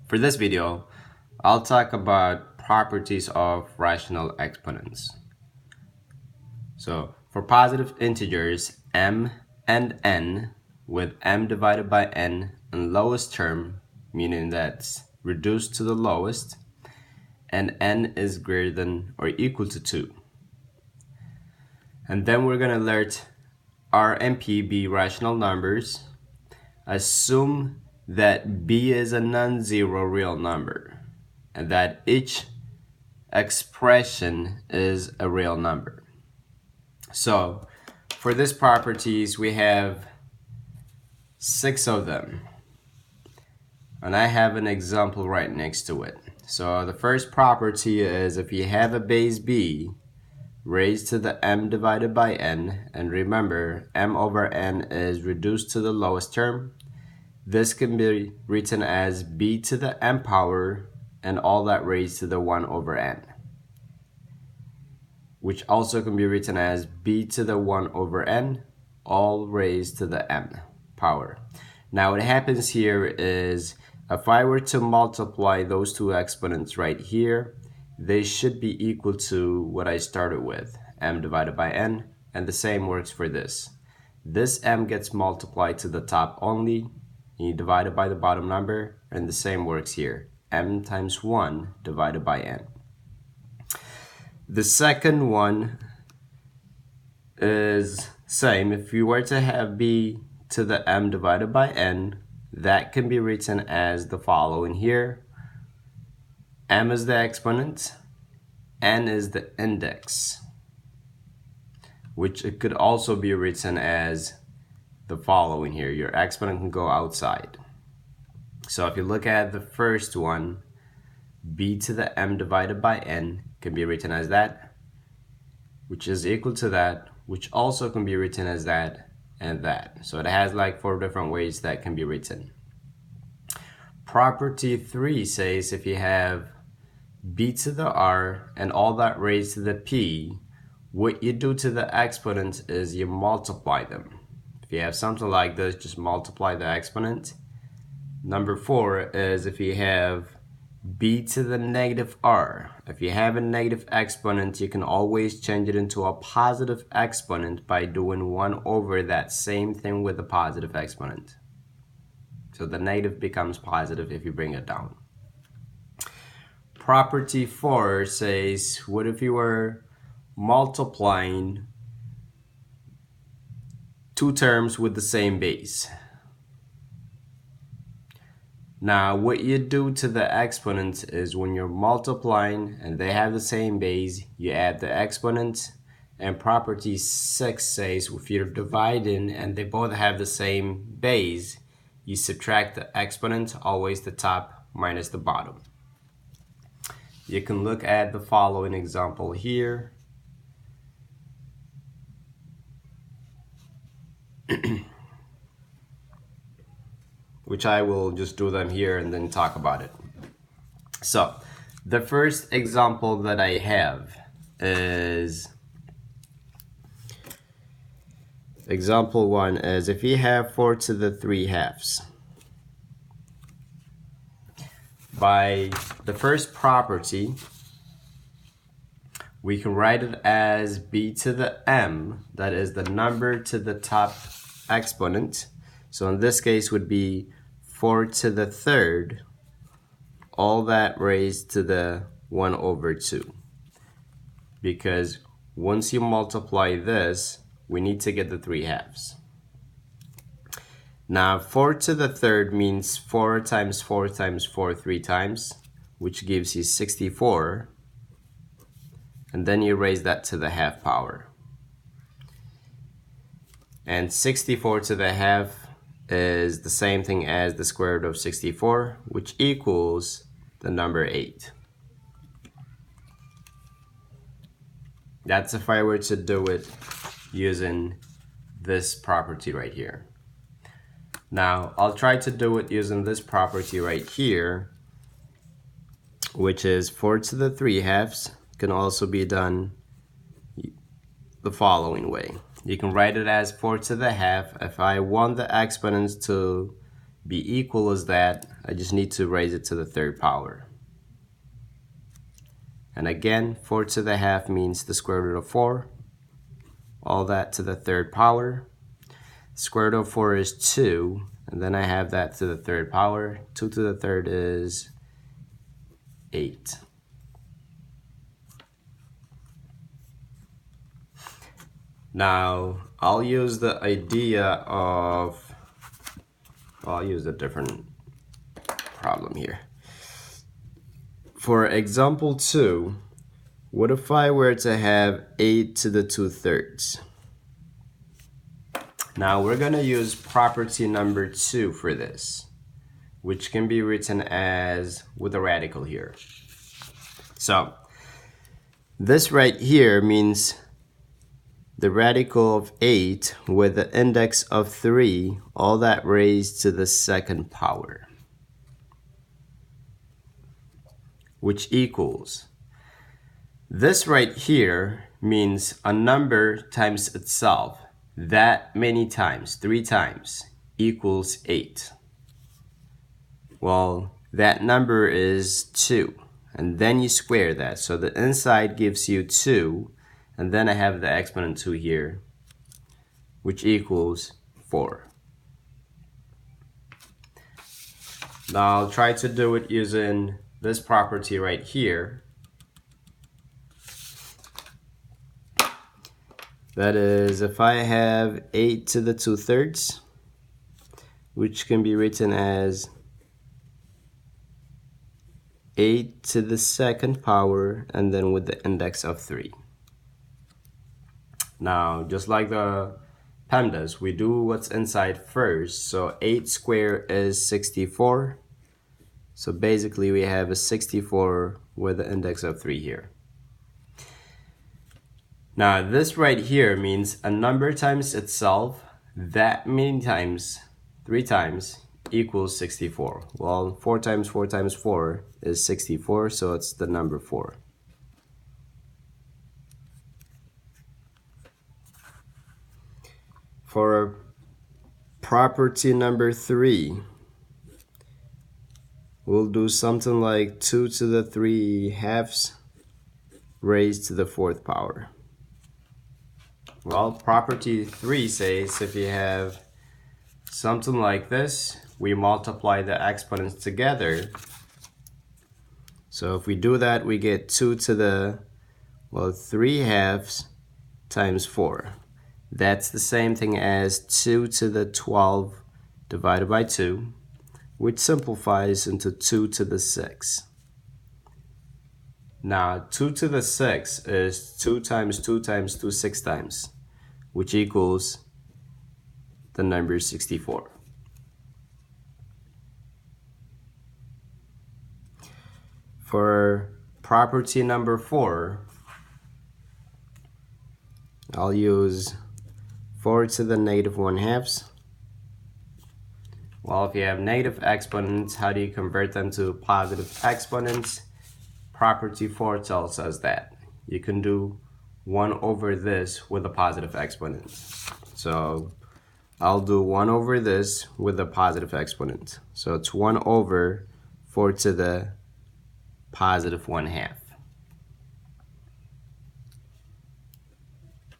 For this video, I'll talk about properties of rational exponents. So for positive integers m and n, with m divided by n in lowest term, meaning that's reduced to the lowest, and n is greater than or equal to 2. And then we're going to let R and P be rational numbers. Assume that B is a non-zero real number and that each expression is a real number. So for these properties, we have 6 of them. And I have an example right next to it. So the first property is if you have a base B raised to the m divided by n, and remember m over n is reduced to the lowest term, this can be written as b to the m power and all that raised to the 1 over n, which also can be written as b to the 1 over n all raised to the m power. Now what happens here is if I were to multiply those two exponents right here, they should be equal to what I started with, m divided by n, and the same works for this. This m gets multiplied to the top only, and you divide it by the bottom number, and the same works here, m times 1 divided by n. The second one is same. If you were to have b to the m divided by n, that can be written as the following here. M is the exponent, n is the index, which it could also be written as the following here. Your exponent can go outside. So if you look at the first one, b to the m divided by n can be written as that, which is equal to that, which also can be written as that and that. So it has like 4 different ways that can be written. Property 3 says if you have b to the r and all that raised to the p, what you do to the exponent is you multiply them. If you have something like this, just multiply the exponent. Number 4 is if you have b to the negative r. If you have a negative exponent, you can always change it into a positive exponent by doing 1 over that same thing with a positive exponent. So the negative becomes positive if you bring it down. Property 4 says, what if you were multiplying 2 terms with the same base? Now, what you do to the exponents is when you're multiplying and they have the same base, you add the exponent. And property 6 says if you're dividing and they both have the same base, you subtract the exponent, always the top minus the bottom. You can look at the following example here. Which I will just do them here and then talk about it. So the first example that I have is example 1 is if you have 4 to the 3 halves. By the first property, we can write it as b to the m, that is the number to the top exponent. So in this case would be 4 to the third, all that raised to the 1 over 2. Because once you multiply this, we need to get the 3 halves. Now 4 to the third means 4 times 4 times 4 3 times, which gives you 64. And then you raise that to the half power. And 64 to the half is the same thing as the square root of 64, which equals the number 8. That's if I were to do it using this property right here. Now, I'll try to do it using this property right here, which is 4 to the 3 halves. Can also be done the following way. You can write it as 4 to the half. If I want the exponents to be equal as that, I just need to raise it to the third power. And again, 4 to the half means the square root of 4. All that to the third power. Square root of 4 is 2. And then I have that to the third power. 2 to the third is 8. Now, I'll use the idea of, well, I'll use a different problem here. For example 2, what if I were to have 8 to the 2/3? Now, we're going to use property number 2 for this, which can be written as with a radical here. So, this right here means the radical of 8 with the index of 3, all that raised to the second power, which equals, this right here means a number times itself that many times, 3 times, equals 8. Well, that number is 2, and then you square that, so the inside gives you 2, and then I have the exponent 2 here, which equals 4. Now I'll try to do it using this property right here. That is, if I have 8 to the 2/3, which can be written as 8 to the second power, and then with the index of 3. Now, just like the PEMDAS, we do what's inside first. So 8 squared is 64. So basically we have a 64 with the index of 3 here. Now this right here means a number times itself that many times, 3 times, equals 64. Well, 4 times 4 times 4 is 64, so it's the number 4. For property number 3, we'll do something like 2 to the 3/2 raised to the 4th power. Well, property 3 says if you have something like this, we multiply the exponents together. So if we do that, we get 2 to the, well, 3/2 times 4. That's the same thing as 2 to the 12 divided by 2, which simplifies into 2 to the 6. Now, 2 to the 6 is 2 times 2 times 2 6 times, which equals the number 64. For property number 4, I'll use 4 to the negative 1/2. Well, if you have negative exponents, how do you convert them to positive exponents? Property 4 tells us that. You can do 1 over this with a positive exponent. So I'll do 1 over this with a positive exponent. So it's 1 over 4 to the positive 1/2,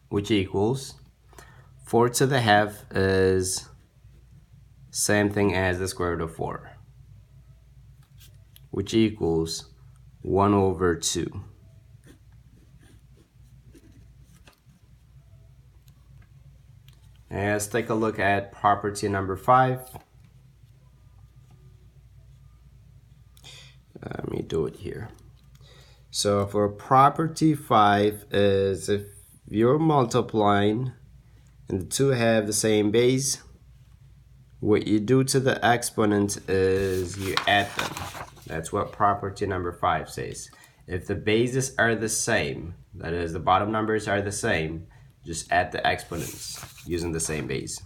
which equals 4 to the half is same thing as the square root of 4, which equals 1 over 2. And let's take a look at property number 5. Let me do it here. So for property 5 is if you're multiplying and the two have the same base, what you do to the exponent is you add them. That's what property number 5 says. If the bases are the same, that is the bottom numbers are the same, just add the exponents using the same base.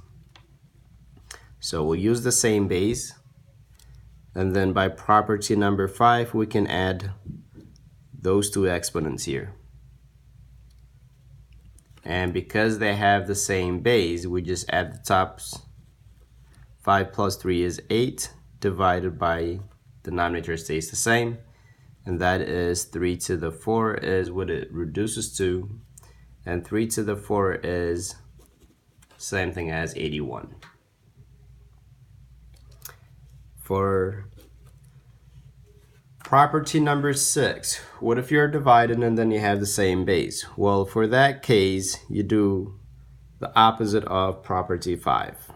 So we'll use the same base, and then by property number 5 we can add those two exponents here. And because they have the same base, we just add the tops. 5 plus 3 is 8, divided by denominator stays the same, and that is 3 to the 4 is what it reduces to, and 3 to the 4 is same thing as 81. For property number 6, what if you're divided and then you have the same base? Well, for that case, you do the opposite of property 5.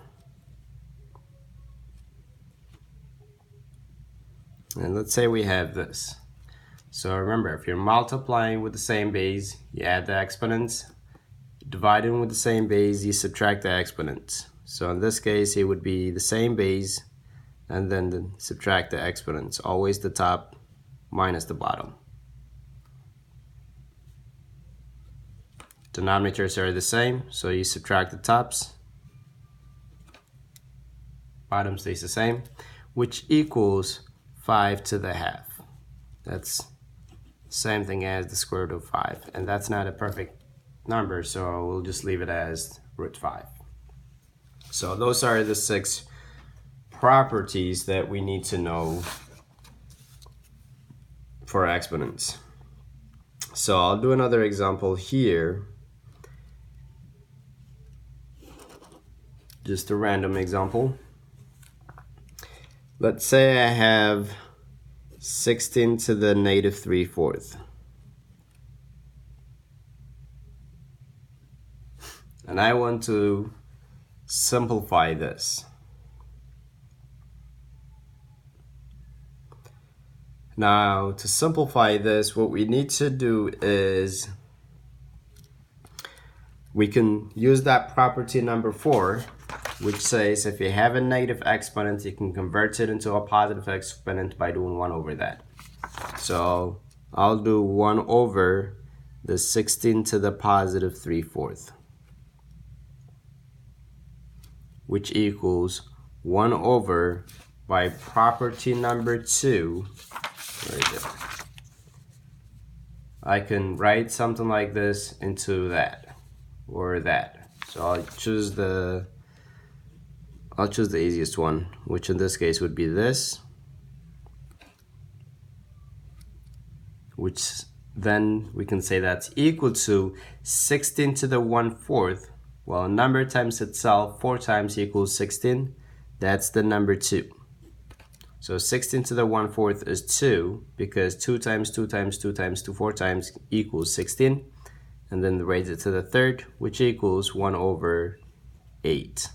And let's say we have this. So remember, if you're multiplying with the same base, you add the exponents. Dividing with the same base, you subtract the exponents. So in this case, it would be the same base and then subtract the exponents. Always the top minus the bottom. Denominators are the same, so you subtract the tops. Bottom stays the same, which equals 5 to the half. That's same thing as the square root of 5, and that's not a perfect number, so we'll just leave it as root 5. So those are the 6 properties that we need to know for exponents. So I'll do another example here, just a random example. Let's say I have 16 to the negative 3/4. And I want to simplify this. Now, to simplify this, what we need to do is we can use that property number 4, which says if you have a negative exponent, you can convert it into a positive exponent by doing 1 over that. So I'll do 1 over the 16 to the positive 3/4, which equals 1 over by property number 2. Where is it? I can write something like this into that or that. So I'll choose the easiest one, which in this case would be this, which then we can say that's equal to 16 to the 1/4. Well, number times itself 4 times equals 16. That's the number 2. So 16 to the 1/4 is 2, because 2 times 2 times 2 times 2 4 times equals 16. And then raise it to the third, which equals 1 over 8.